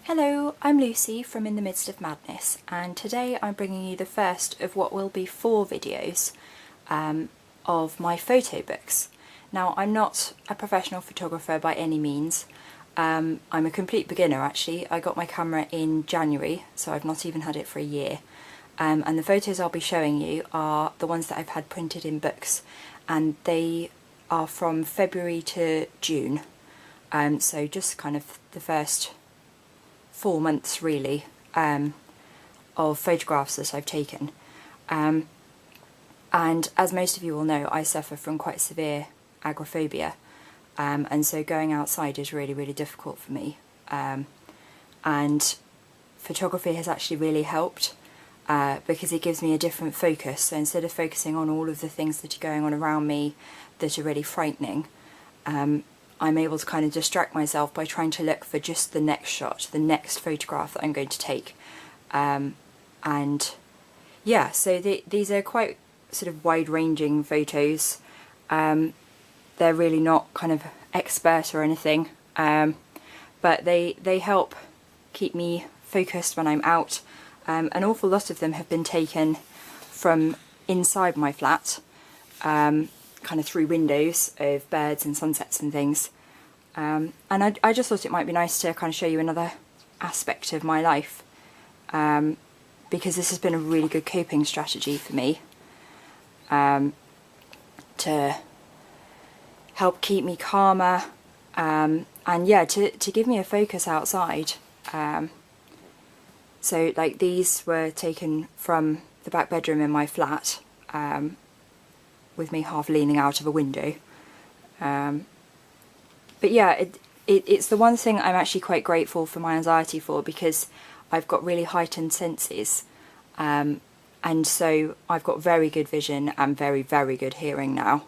Hello, I'm Lucy from In the Midst of Madness, and today I'm bringing you the first of what will be 4 videos of my photo books. Now, I'm not a professional photographer by any means. I'm a complete beginner actually. I got my camera in January, so I've not even had it for a year. And the photos I'll be showing you are the ones that I've had printed in books, and they are from February to June. So just kind of the first 4 months really of photographs that I've taken. And as most of you will know, I suffer from quite severe agoraphobia, and so going outside is really, really difficult for me. And photography has actually really helped because it gives me a different focus. So instead of focusing on all of the things that are going on around me that are really frightening, I'm able to kind of distract myself by trying to look for just the next shot, the next photograph that I'm going to take. And yeah, so these are quite sort of wide-ranging photos. They're really not kind of expert or anything, but they help keep me focused when I'm out. An awful lot of them have been taken from inside my flat, kind of through windows of birds and sunsets and things. And I just thought it might be nice to kind of show you another aspect of my life, because this has been a really good coping strategy for me, to help keep me calmer, and yeah, to give me a focus outside. So like these were taken from the back bedroom in my flat, with me half leaning out of a window. But yeah, it's the one thing I'm actually quite grateful for my anxiety for, because I've got really heightened senses, and so I've got very good vision and very, very good hearing now,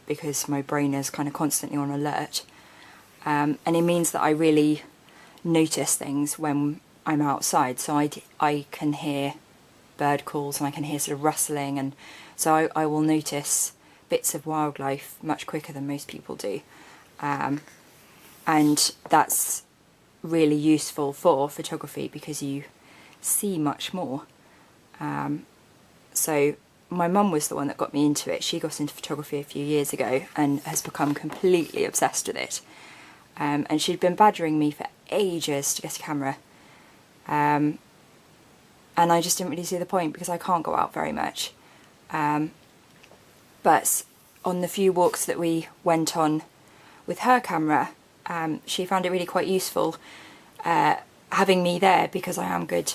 because my brain is kind of constantly on alert, and it means that I really notice things when I'm outside. So I can hear bird calls and I can hear sort of rustling, and so I will notice bits of wildlife much quicker than most people do, and that's really useful for photography because you see much more. So my mum was the one that got me into it. She got into photography a few years ago and has become completely obsessed with it, and she'd been badgering me for ages to get a camera. And I just didn't really see the point because I can't go out very much. But on the few walks that we went on with her camera, she found it really quite useful having me there, because I am good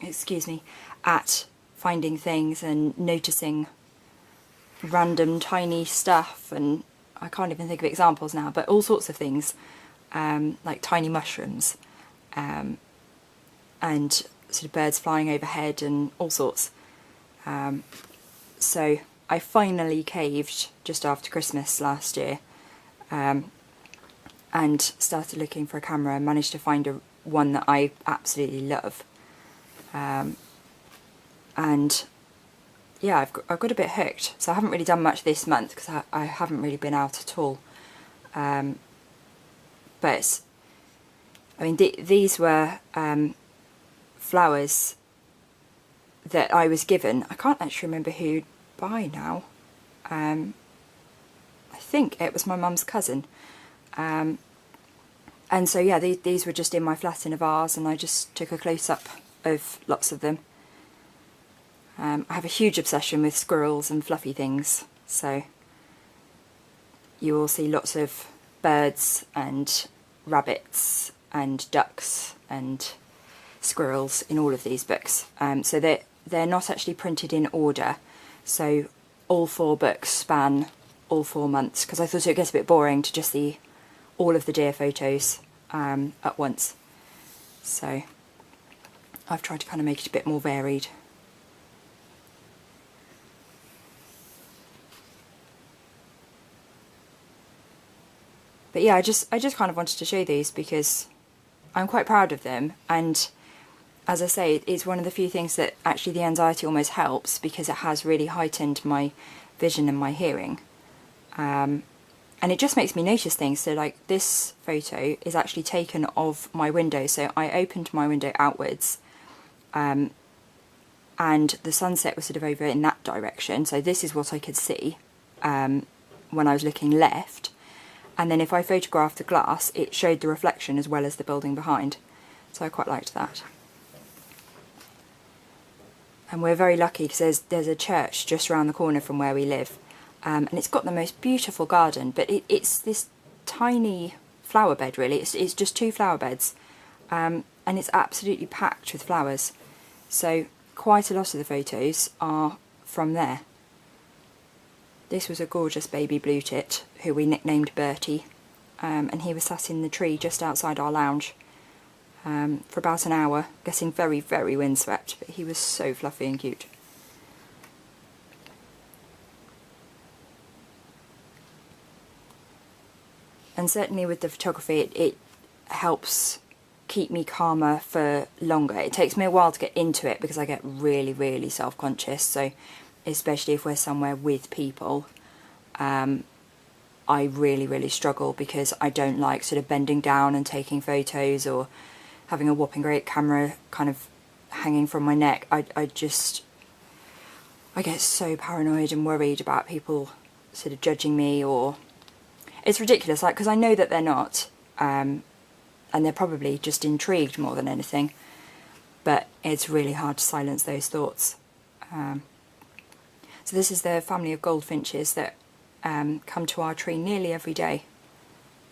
excuse me, at finding things and noticing random tiny stuff, and I can't even think of examples now, but all sorts of things, like tiny mushrooms, and sort of birds flying overhead and all sorts. So I finally caved just after Christmas last year, and started looking for a camera and managed to find one that I absolutely love. And yeah, I've got a bit hooked. So I haven't really done much this month because I haven't really been out at all. But I mean, these were flowers that I was given. I can't actually remember who by now. I think it was my mum's cousin. And so yeah, these were just in my flat in a vase, and I just took a close-up of lots of them. I have a huge obsession with squirrels and fluffy things, so you will see lots of birds and rabbits and ducks and squirrels in all of these books. So they're not actually printed in order, so all 4 books span all 4 months, because I thought it would get a bit boring to just see all of the deer photos at once. So I've tried to kind of make it a bit more varied. But yeah, I just kind of wanted to show these because I'm quite proud of them, and as I say, it's one of the few things that actually the anxiety almost helps, because it has really heightened my vision and my hearing. and it just makes me notice things. So like this photo is actually taken of my window, so I opened my window outwards, and the sunset was sort of over in that direction, so this is what I could see when I was looking left, and then if I photographed the glass it showed the reflection as well as the building behind, so I quite liked that. And we're very lucky because there's a church just around the corner from where we live, and it's got the most beautiful garden, but it's this tiny flower bed really. It's just 2 flower beds, and it's absolutely packed with flowers, so quite a lot of the photos are from there. This was a gorgeous baby blue tit who we nicknamed Bertie, and he was sat in the tree just outside our lounge for about an hour, getting very, very windswept, but he was so fluffy and cute. And certainly with the photography, it helps keep me calmer for longer. It takes me a while to get into it because I get really, really self-conscious, so especially if we're somewhere with people, I really, really struggle because I don't like sort of bending down and taking photos or having a whopping great camera kind of hanging from my neck. I get so paranoid and worried about people sort of judging me, or it's ridiculous, like, because I know that they're not, and they're probably just intrigued more than anything, but it's really hard to silence those thoughts. So this is the family of goldfinches that come to our tree nearly every day,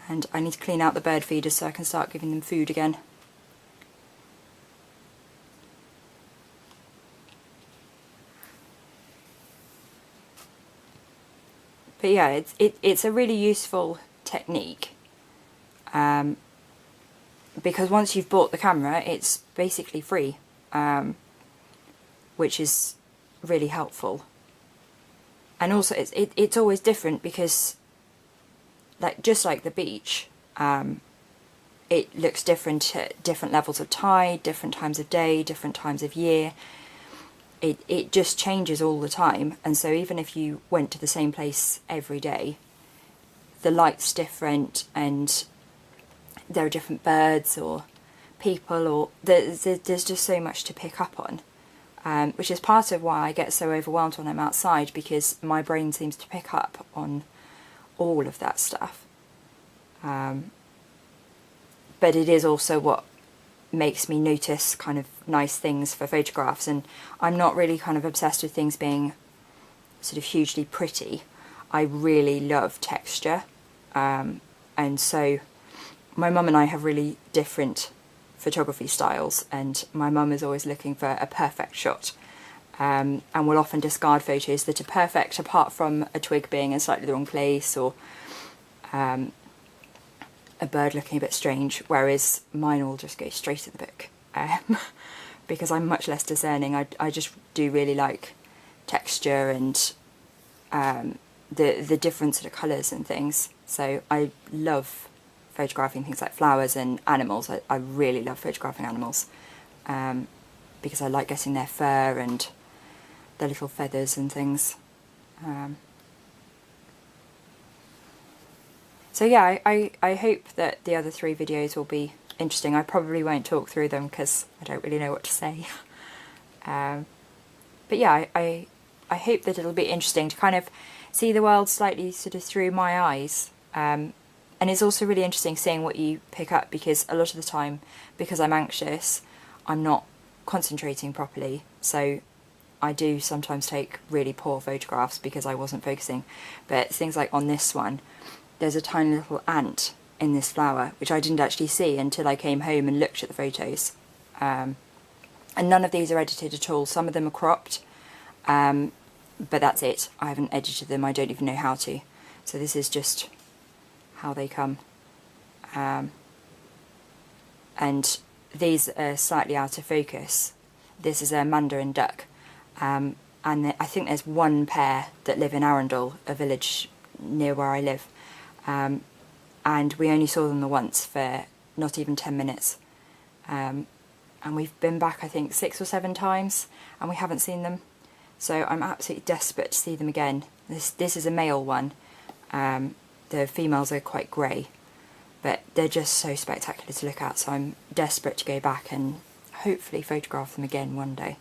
and I need to clean out the bird feeders so I can start giving them food again. But yeah, it's a really useful technique, because once you've bought the camera it's basically free, which is really helpful. And also it's always different because, like, just like the beach, it looks different at different levels of tide, different times of day, different times of year. It just changes all the time, and so even if you went to the same place every day, the light's different and there are different birds or people, or there's just so much to pick up on, which is part of why I get so overwhelmed when I'm outside, because my brain seems to pick up on all of that stuff. But it is also what makes me notice kind of nice things for photographs, and I'm not really kind of obsessed with things being sort of hugely pretty. I really love texture, and so my mum and I have really different photography styles, and my mum is always looking for a perfect shot, and will often discard photos that are perfect apart from a twig being in slightly the wrong place, or a bird looking a bit strange, whereas mine will just go straight at the book, because I'm much less discerning. I just do really like texture and the different sort of colours and things, so I love photographing things like flowers and animals. I really love photographing animals, because I like getting their fur and their little feathers and things. So yeah, I hope that the other 3 videos will be interesting. I probably won't talk through them because I don't really know what to say. But yeah, I hope that it'll be interesting to kind of see the world slightly sort of through my eyes. And it's also really interesting seeing what you pick up, because a lot of the time, because I'm anxious, I'm not concentrating properly. So I do sometimes take really poor photographs because I wasn't focusing. But things like on this one, there's a tiny little ant in this flower, which I didn't actually see until I came home and looked at the photos. And none of these are edited at all. Some of them are cropped, but that's it. I haven't edited them. I don't even know how to. So this is just how they come. And these are slightly out of focus. This is a mandarin duck, and I think there's one pair that live in Arundel, a village near where I live. And we only saw them the once for not even 10 minutes. And we've been back, I think, 6 or 7 times, and we haven't seen them. So I'm absolutely desperate to see them again. This is a male one, the females are quite grey, but they're just so spectacular to look at, so I'm desperate to go back and hopefully photograph them again one day.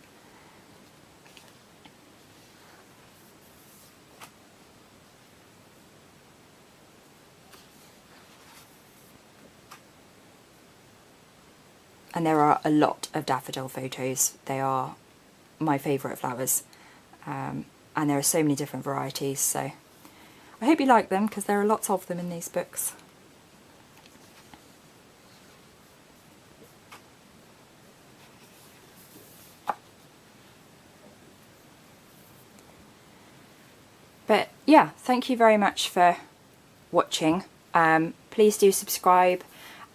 And there are a lot of daffodil photos. They are my favourite flowers, and there are so many different varieties, so I hope you like them because there are lots of them in these books. But yeah, thank you very much for watching. Please do subscribe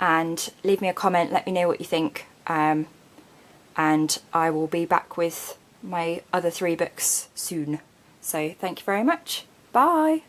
and leave me a comment, let me know what you think, and I will be back with my other 3 books soon. So thank you very much. Bye!